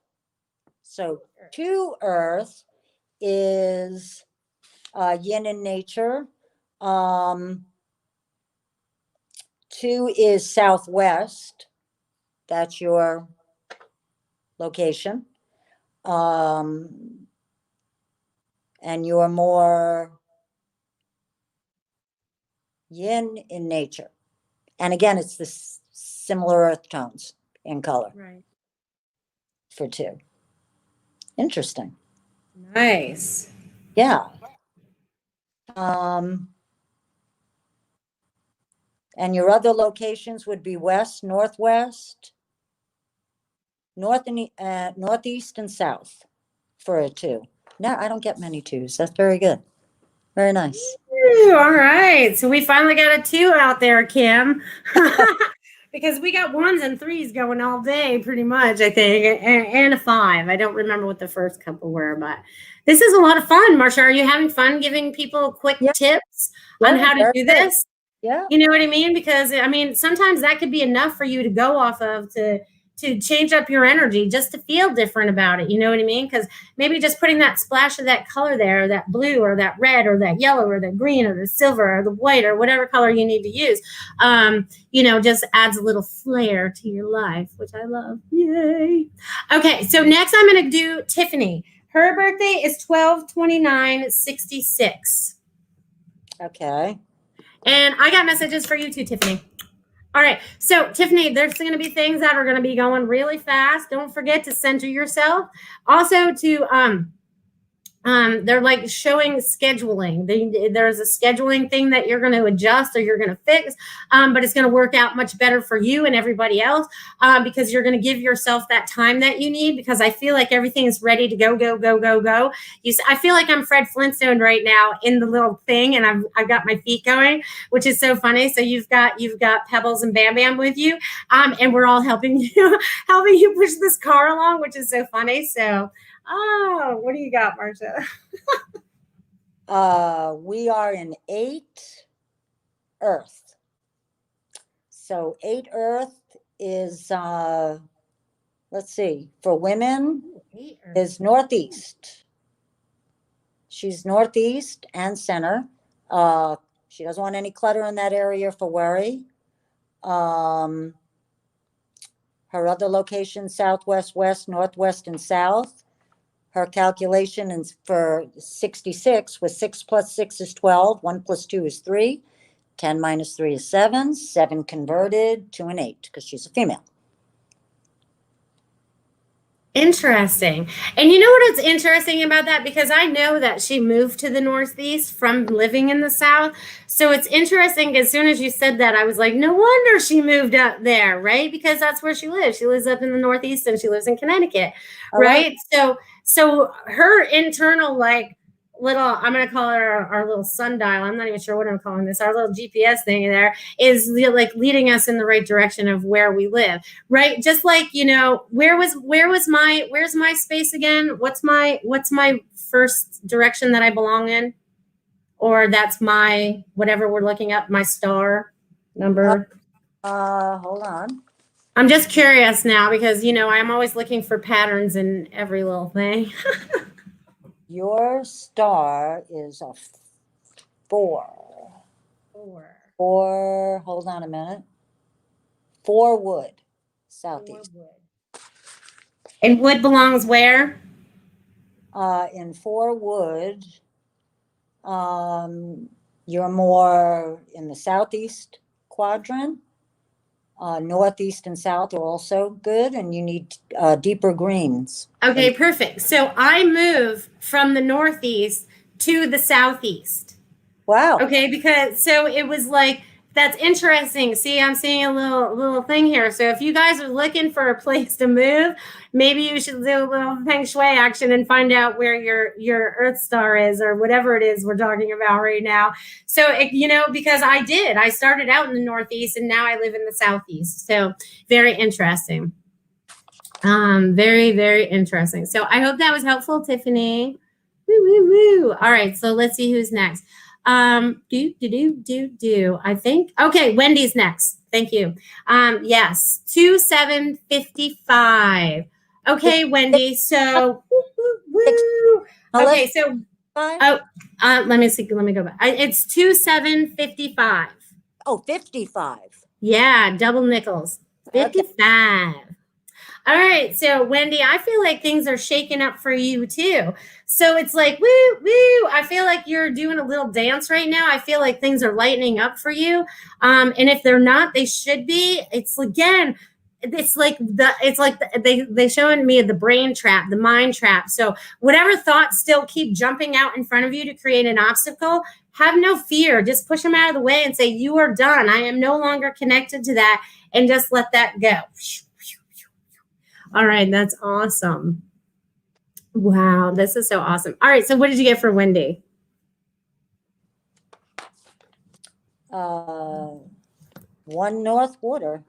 So 2 Earth is yin in nature. 2 is southwest. That's your location. And you're more yin in nature. And again, it's the similar earth tones in color. Right. For 2. Interesting. Nice. Yeah. And your other locations would be west, northwest, northeast, and south for a 2. No, I don't get many 2s. That's very good. Very nice. Ooh, all right. So we finally got a 2 out there, Kim. Because we got 1s and 3s going all day, pretty much, I think, and a 5. I don't remember what the first couple were, but this is a lot of fun. Marcia, are you having fun giving people quick tips on how to do this? Yeah. You know what I mean? Because, sometimes that could be enough for you to go off of to change up your energy, just to feel different about it. You know what I mean? Because maybe just putting that splash of that color there, that blue or that red or that yellow or the green or the silver or the white or whatever color you need to use, just adds a little flair to your life, which I love. Yay. Okay, so next I'm going to do Tiffany. Her birthday is 12/29/66. Okay. And I got messages for you too, Tiffany. All right. So, Tiffany, there's going to be things that are going to be going really fast. Don't forget to center yourself. Also to they're like showing scheduling. There's a scheduling thing that you're going to adjust or you're going to fix, but it's going to work out much better for you and everybody else because you're going to give yourself that time that you need, because I feel like everything is ready to go, go, go, go, go. I feel like I'm Fred Flintstone right now in the little thing, and I've got my feet going, which is so funny. So you've got Pebbles and Bam Bam with you, and we're all helping you push this car along, which is so funny. So. Oh, what do you got, Marcia? We are in 8 Earth. So 8 Earth is, let's see, for women is Northeast. She's Northeast and center. She doesn't want any clutter in that area for worry. Her other locations, Southwest, West, Northwest, and South. Her calculation is for 66 was 6 plus 6 is 12, 1 plus 2 is 3, 10 minus 3 is 7, 7 converted to an 8 because she's a female. Interesting. And you know what's interesting about that? Because I know that she moved to the Northeast from living in the South. So it's interesting. As soon as you said that, I was like, no wonder she moved up there, right? Because that's where she lives. She lives up in the Northeast and she lives in Connecticut, right? So her internal, like, little, I'm going to call it our little sundial. I'm not even sure what I'm calling this. Our little GPS thing there is like leading us in the right direction of where we live, right? Just like, you know, where's my space again? What's my first direction that I belong in? Or that's my, whatever we're looking up, my star number. Hold on. I'm just curious now because, you know, I'm always looking for patterns in every little thing. Your star is a 4. 4, hold on a minute. 4 wood, southeast. 4 wood. And wood belongs where? In 4 wood, you're more in the southeast quadrant. Northeast and south are also good, and you need deeper greens. Okay, perfect. So I move from the northeast to the southeast. Wow. Okay, because so it was like, that's interesting. See, I'm seeing a little thing here. So if you guys are looking for a place to move, maybe you should do a little feng shui action and find out where your Earth star is, or whatever it is we're talking about right now. So, you know, because I started out in the Northeast and now I live in the Southeast. So very interesting. Very, very interesting. So I hope that was helpful, Tiffany. Woo, woo, woo. All right. So let's see who's next. I think, okay, Wendy's next. Thank you. Yes, 2755. Okay, Wendy. So, okay, so, let me see. Let me go back. It's 2755. Oh, 55. Yeah, double nickels. 55. Okay. All right. So, Wendy, I feel like things are shaking up for you too. So it's like, woo, woo. I feel like you're doing a little dance right now. I feel like things are lightening up for you. And if they're not, they should be. It's again, they showing me the brain trap, the mind trap. So whatever thoughts still keep jumping out in front of you to create an obstacle, have no fear. Just push them out of the way and say, you are done. I am no longer connected to that. And just let that go. All right, that's awesome. Wow, this is so awesome. All right, so what did you get for Wendy? 1 North Water.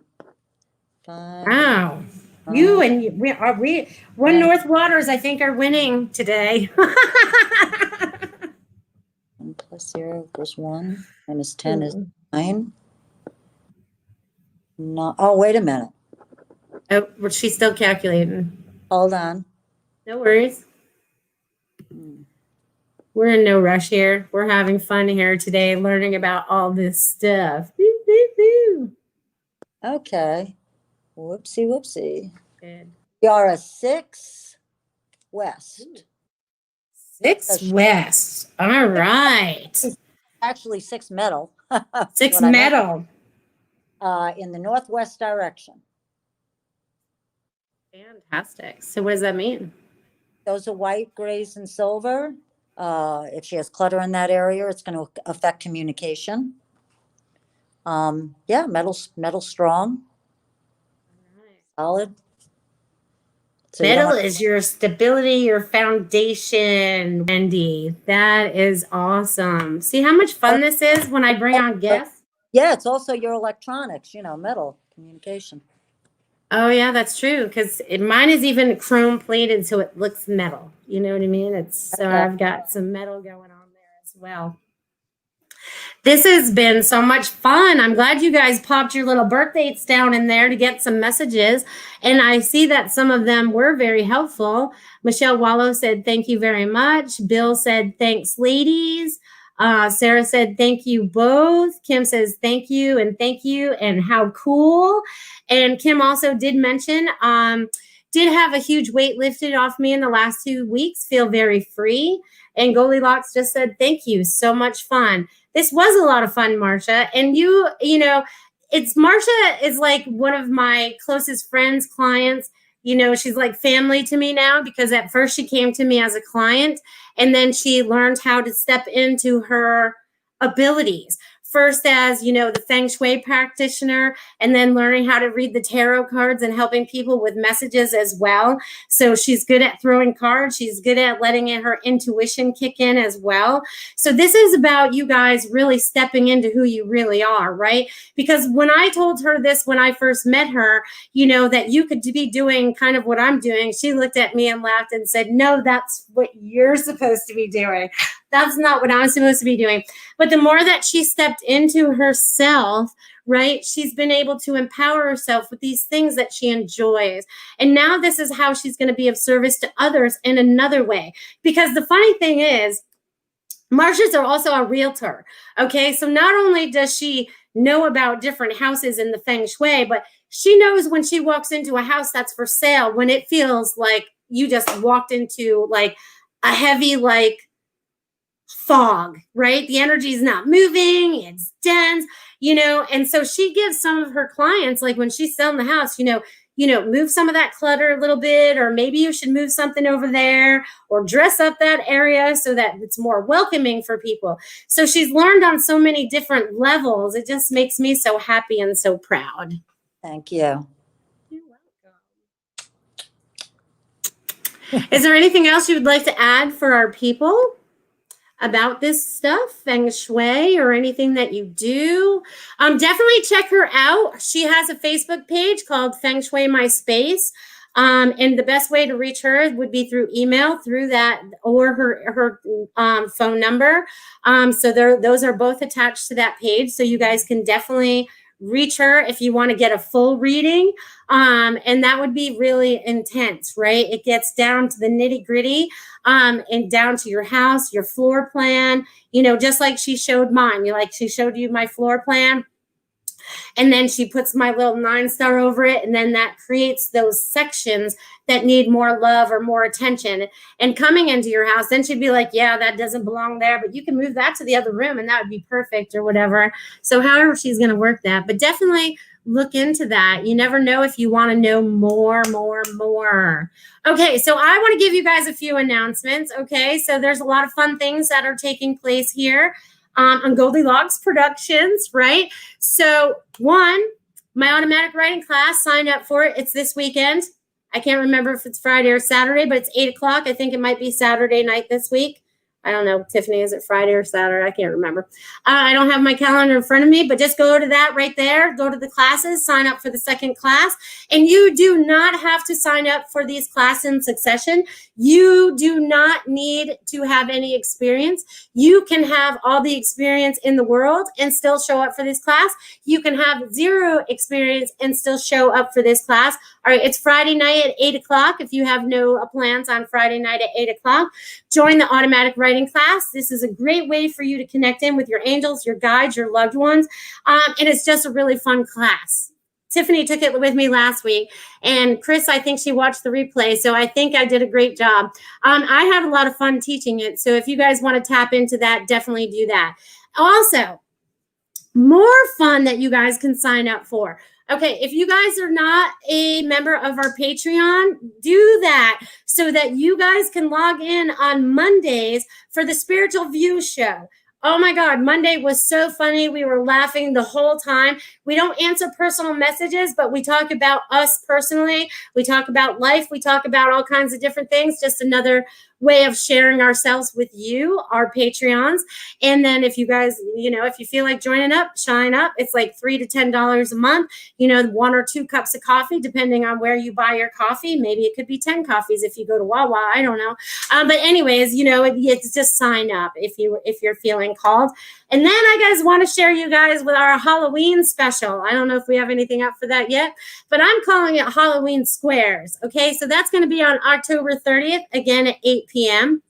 Wow. You and we 1 North Waters, I think, are winning today. 1 plus 0 equals 1 minus 10 is 9. No, oh, wait a minute. Oh, she's still calculating. Hold on. No worries. We're in no rush here. We're having fun here today, learning about all this stuff. Okay. Whoopsie, whoopsie. Good. We are a 6 west. 6 west. All right. Actually, 6 metal. 6 metal. In the northwest direction. Fantastic. So what does that mean? Those are white, grays, and silver. If she has clutter in that area, it's going to affect communication. Yeah, metal strong, solid. So Metal is your stability, your foundation, Wendy. That is awesome. See how much fun this is when I bring on guests? Yeah, it's also your electronics, metal communication. Oh, yeah, that's true. Because mine is even chrome plated, so it looks metal. You know what I mean? So I've got some metal going on there as well. This has been so much fun. I'm glad you guys popped your little birth dates down in there to get some messages. And I see that some of them were very helpful. Michelle Wallow said, thank you very much. Bill said, thanks, ladies. Sarah said, thank you both. Kim says, thank you and how cool. And Kim also did mention, did have a huge weight lifted off me in the last 2 weeks, feel very free. And Goldylocks just said, thank you, so much fun. This was a lot of fun, Marcia. And you know, Marcia is like one of my closest friends, clients. She's like family to me now, because at first she came to me as a client, and then she learned how to step into her abilities. First as, the Feng Shui practitioner, and then learning how to read the tarot cards and helping people with messages as well. So she's good at throwing cards. She's good at letting her intuition kick in as well. So this is about you guys really stepping into who you really are, right? Because when I told her this, when I first met her, that you could be doing kind of what I'm doing, she looked at me and laughed and said, no, that's what you're supposed to be doing. That's not what I'm supposed to be doing. But the more that she stepped into herself, right, she's been able to empower herself with these things that she enjoys. And now this is how she's going to be of service to others in another way. Because the funny thing is, Marcia's also a realtor. Okay, so not only does she know about different houses in the Feng Shui, but she knows when she walks into a house that's for sale, when it feels like you just walked into like a heavy, like, fog, right? The energy is not moving, it's dense, and so she gives some of her clients, like when she's selling the house, move some of that clutter a little bit, or maybe you should move something over there, or dress up that area so that it's more welcoming for people. So she's learned on so many different levels. It just makes me so happy and so proud. Thank you. You're welcome. Is there anything else you would like to add for our people about this stuff, Feng Shui, or anything that you do? Definitely check her out. She has a Facebook page called Feng Shui My Space. And the best way to reach her would be through email, through that, or her phone number. So those are both attached to that page. So you guys can definitely reach her if you want to get a full reading. And that would be really intense, right? It gets down to the nitty gritty, and down to your house, your floor plan, just like she showed mine. She showed you my floor plan. And then she puts my little 9-star over it. And then that creates those sections that need more love or more attention. And coming into your house, then she'd be like, yeah, that doesn't belong there, but you can move that to the other room and that would be perfect or whatever. So however she's going to work that, but definitely look into that. You never know if you want to know more. Okay, so I want to give you guys a few announcements. Okay, so there's a lot of fun things that are taking place here on Goldylocks Productions, right? So one, my automatic writing class, sign up for it. It's this weekend. I can't remember if it's Friday or Saturday, but it's 8 o'clock. I think it might be Saturday night this week. I don't know, Tiffany, is it Friday or Saturday? I can't remember. I don't have my calendar in front of me, but just go to that right there. Go to the classes, sign up for the second class. And you do not have to sign up for these classes in succession. You do not need to have any experience. You can have all the experience in the world and still show up for this class. You can have 0 experience and still show up for this class. All right, it's Friday night at 8 o'clock. If you have no plans on Friday night at 8 o'clock, join the automatic writing class. This is a great way for you to connect in with your angels, your guides, your loved ones. And it's just a really fun class. Tiffany took it with me last week, and Chris, I think she watched the replay, so I think I did a great job. I had a lot of fun teaching it, so if you guys want to tap into that, definitely do that. Also, more fun that you guys can sign up for. Okay, if you guys are not a member of our Patreon, do that so that you guys can log in on Mondays for the Spiritual View show. Oh my God, Monday was so funny. We were laughing the whole time. We don't answer personal messages, but we talk about us personally. We talk about life. We talk about all kinds of different things. Just another way of sharing ourselves with you, our Patreons. And then if you guys, if you feel like joining up, shine up. It's like $3 to $10 a month, 1 or 2 cups of coffee, depending on where you buy your coffee. Maybe it could be 10 coffees if you go to Wawa. I don't know. But anyways, it's just sign up if you're feeling called. And then I guys want to share you guys with our Halloween special. I don't know if we have anything up for that yet, but I'm calling it Halloween Squares. Okay, so that's going to be on October 30th, again at 8 p.m.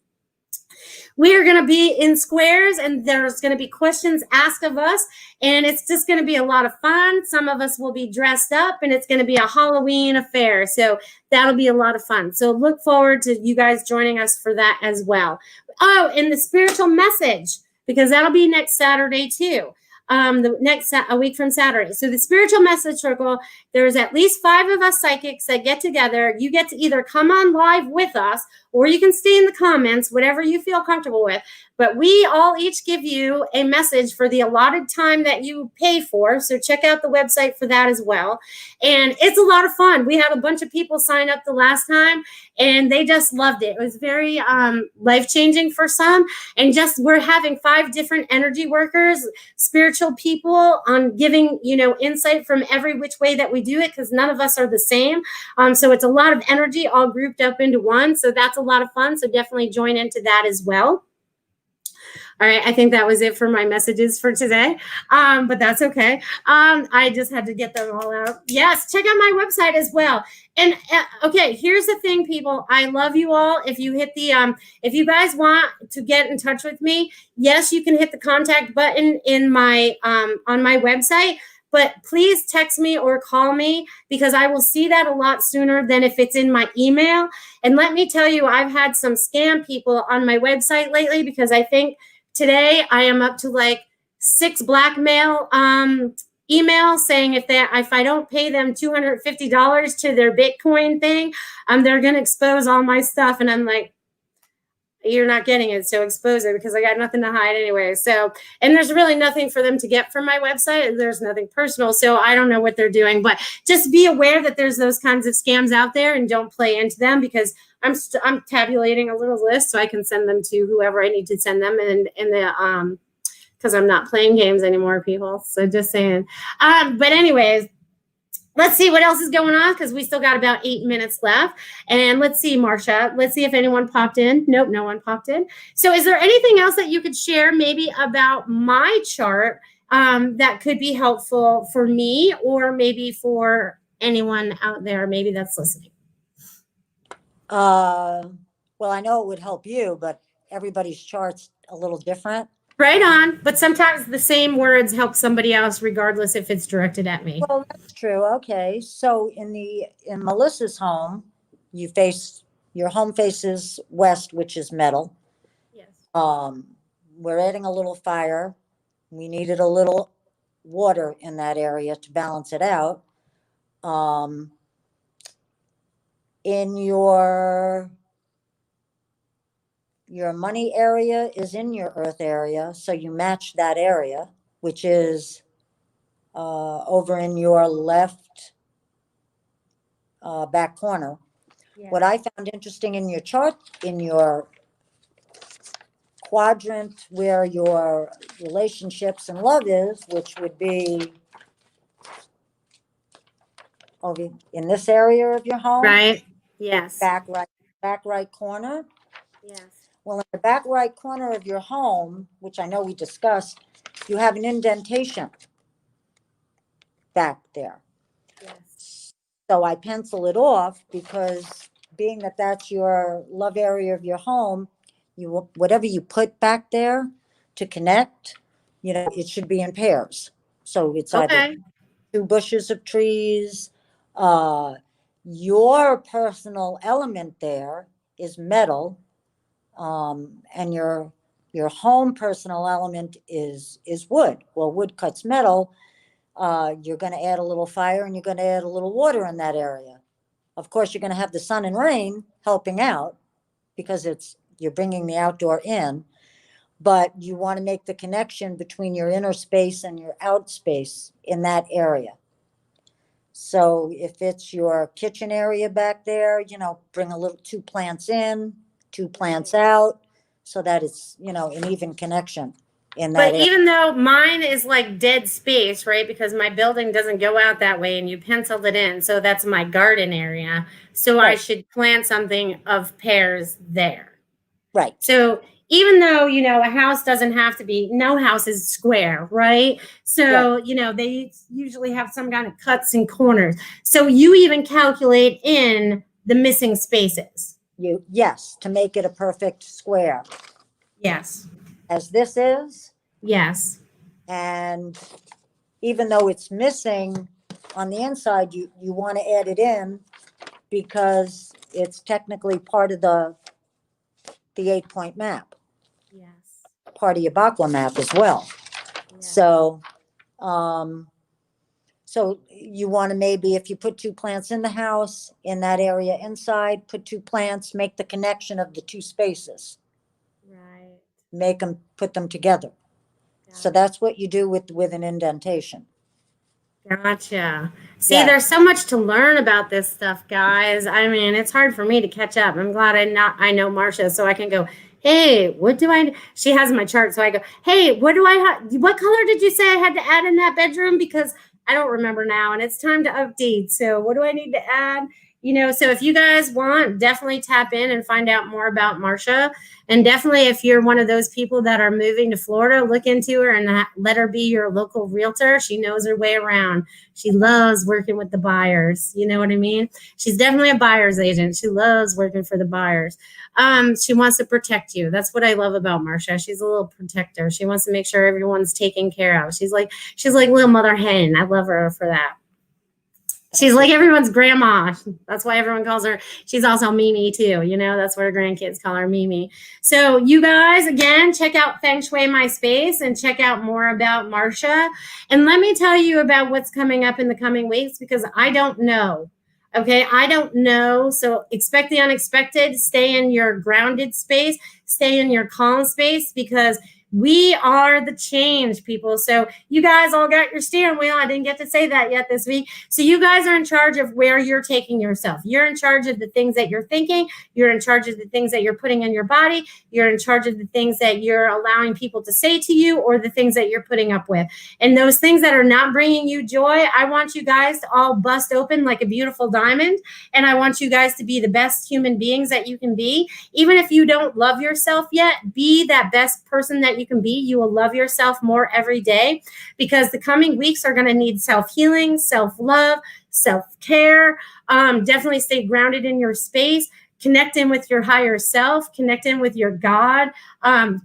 We are going to be in squares, and there's going to be questions asked of us, and it's just going to be a lot of fun. Some of us will be dressed up, and it's going to be a Halloween affair, so that'll be a lot of fun. So look forward to you guys joining us for that as well. Oh, and the spiritual message, because that'll be next Saturday too. A week from Saturday. So the spiritual message circle, there's at least 5 of us psychics that get together. You get to either come on live with us, or you can stay in the comments, whatever you feel comfortable with. But we all each give you a message for the allotted time that you pay for. So check out the website for that as well. And it's a lot of fun. We had a bunch of people sign up the last time, and they just loved it. It was very life-changing for some. And just we're having 5 different energy workers, spiritual people on giving, insight from every which way that we do it, because none of us are the same. So it's a lot of energy all grouped up into one. So that's a lot of fun. So definitely join into that as well. All right, I think that was it for my messages for today, but that's okay. I just had to get them all out. Yes, check out my website as well. And okay, here's the thing, people. I love you all. If you hit the, if you guys want to get in touch with me, yes, you can hit the contact button in my on my website. But please text me or call me, because I will see that a lot sooner than if it's in my email. And let me tell you, I've had some scam people on my website lately, because I think today I am up to like 6 blackmail emails saying if I don't pay them $250 to their Bitcoin thing, they're going to expose all my stuff. And I'm like, you're not getting it, so expose it, because I got nothing to hide anyway. So, and there's really nothing for them to get from my website. There's nothing personal, so I don't know what they're doing. But just be aware that there's those kinds of scams out there, and don't play into them, because I'm tabulating a little list so I can send them to whoever I need to send them, and the because I'm not playing games anymore, people. So just saying. But anyways. Let's see what else is going on, because we still got about 8 minutes left. And let's see, Marcia. Let's see if anyone popped in. Nope, no one popped in. So is there anything else that you could share maybe about my chart that could be helpful for me, or maybe for anyone out there maybe that's listening? Well, I know it would help you, but everybody's chart's a little different. Right on. But sometimes the same words help somebody else, regardless if it's directed at me. Well, that's true. Okay. So in Melissa's home, your home faces west, which is metal. Yes. We're adding a little fire. We needed a little water in that area to balance it out. In your money area is in your earth area, so you match that area, which is over in your left back corner. Yeah. What I found interesting in your chart, in your quadrant where your relationships and love is, which would be over in this area of your home. Right. Yes. Back right corner. Yes. Well, in the back right corner of your home, which I know we discussed, you have an indentation back there. Yes. So I pencil it off, because being that that's your love area of your home, whatever you put back there to connect, it should be in pairs. So it's either 2 bushes of trees. Your personal element there is metal. And your Your home personal element is wood. Well, wood cuts metal. You're going to add a little fire and you're going to add a little water in that area. Of course, you're going to have the sun and rain helping out because you're bringing the outdoor in, but you want to make the connection between your inner space and your out space in that area. So if it's your kitchen area back there, bring a little 2 plants in, 2 plants out, so that it's, an even connection in that But area. even though mine is like dead space, right? Because my building doesn't go out that way and you penciled it in. So that's my garden area. So I Right. should plant something of pears there. Right. So even though, a house doesn't have to be, no house is square, right? So, they usually have some kind of cuts and corners. So you even calculate in the missing spaces. Yes, to make it a perfect square. Yes. As this is. Yes. And even though it's missing on the inside, you want to add it in because it's technically part of the 8-point map, Yes. part of your Bakwa map as well. Yes. So, so you want to maybe, if you put 2 plants in the house, in that area inside, put 2 plants, make the connection of the 2 spaces. Right. Put them together. So that's what you do with an indentation. Gotcha. See, Yeah. there's so much to learn about this stuff, guys. I mean, it's hard for me to catch up. I'm glad I know Marcia, so I can go, hey, what do I, she has my chart. So I go, hey, what do I have? What color did you say I had to add in that bedroom? Because I don't remember now and it's time to update. So what do I need to add? So if you guys want, definitely tap in and find out more about Marcia. And definitely if you're one of those people that are moving to Florida, look into her and let her be your local realtor. She knows her way around. She loves working with the buyers. You know what I mean? She's definitely a buyer's agent. She loves working for the buyers. She wants to protect you. That's what I love about Marcia. She's a little protector. She wants to make sure everyone's taken care of. She's like little mother hen. I love her for that. She's like everyone's grandma. That's why everyone calls her. She's also Mimi too. That's what her grandkids call her, Mimi. So you guys, again, check out Feng Shui My Space and check out more about Marcia. And let me tell you about what's coming up in the coming weeks because I don't know. Okay, I don't know. So expect the unexpected. Stay in your grounded space. Stay in your calm space because we are the change, people. So you guys all got your steering wheel. I didn't get to say that yet this week. So you guys are in charge of where you're taking yourself. You're in charge of the things that you're thinking. You're in charge of the things that you're putting in your body. You're in charge of the things that you're allowing people to say to you or the things that you're putting up with. And those things that are not bringing you joy, I want you guys to all bust open like a beautiful diamond. And I want you guys to be the best human beings that you can be. Even if you don't love yourself yet, be that best person that you can be. You will love yourself more every day because the coming weeks are going to need self-healing, self-love, self-care. Definitely stay grounded in your space. Connect in with your higher self, connect in with your God,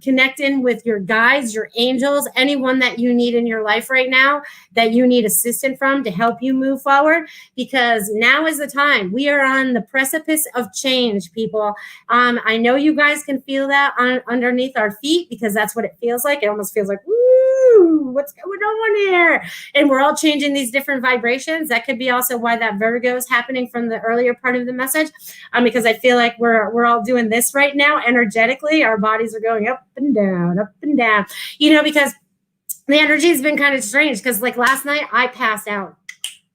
connect in with your guides, your angels, anyone that you need in your life right now that you need assistance from to help you move forward, because now is the time. We are on the precipice of change, people. I know you guys can feel that underneath our feet because that's what it feels like. It almost feels like, woo, what's going on here? And we're all changing these different vibrations. That could be also why that vertigo is happening from the earlier part of the message, because I feel like we're all doing this right now energetically. Our bodies are going up and down, because the energy has been kind of strange because like last night I passed out.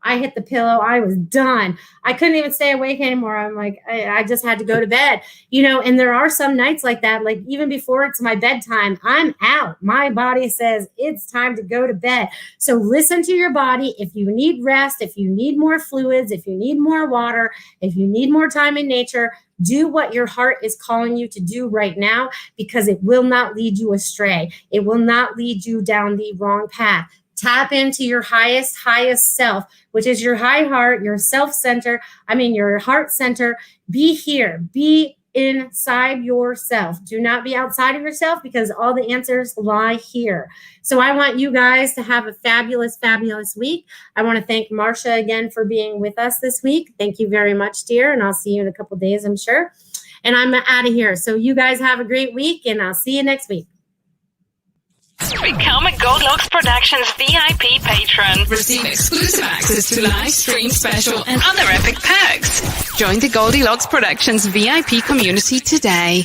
I hit the pillow. I was done. I couldn't even stay awake anymore. I'm like, I just had to go to bed, and there are some nights like that, like even before it's my bedtime, I'm out. My body says it's time to go to bed. So listen to your body. If you need rest, if you need more fluids, if you need more water, if you need more time in nature, do what your heart is calling you to do right now, because it will not lead you astray. It will not lead you down the wrong path. Tap into your highest self, which is your high heart, your your heart center. Be here. Be inside yourself. Do not be outside of yourself, because all the answers lie here. So I want you guys to have a fabulous, fabulous week. I want to thank Marcia again for being with us this week. Thank you very much, dear. And I'll see you in a couple days, I'm sure. And I'm out of here. So you guys have a great week, and I'll see you next week. Become a Goldylocks Productions VIP patron. Receive exclusive access to live stream special and other epic perks. Join the Goldylocks Productions VIP community today.